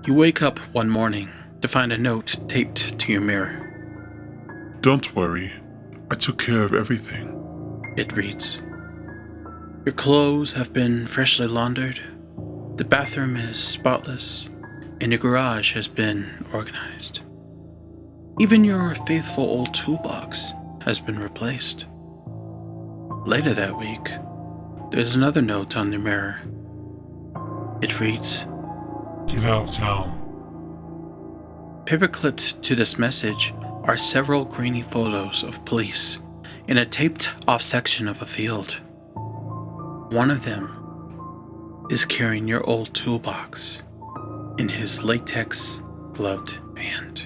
You wake up one morning to find a note taped to your mirror. Don't worry, I took care of everything. It reads, "Your clothes have been freshly laundered, the bathroom is spotless, and your garage has been organized. Even your faithful old toolbox has been replaced." Later that week, there's another note on the mirror. It reads, Get out of town. Paperclipped to this message are several grainy photos of police in a taped-off section of a field. One of them is carrying your old toolbox in his latex-gloved hand.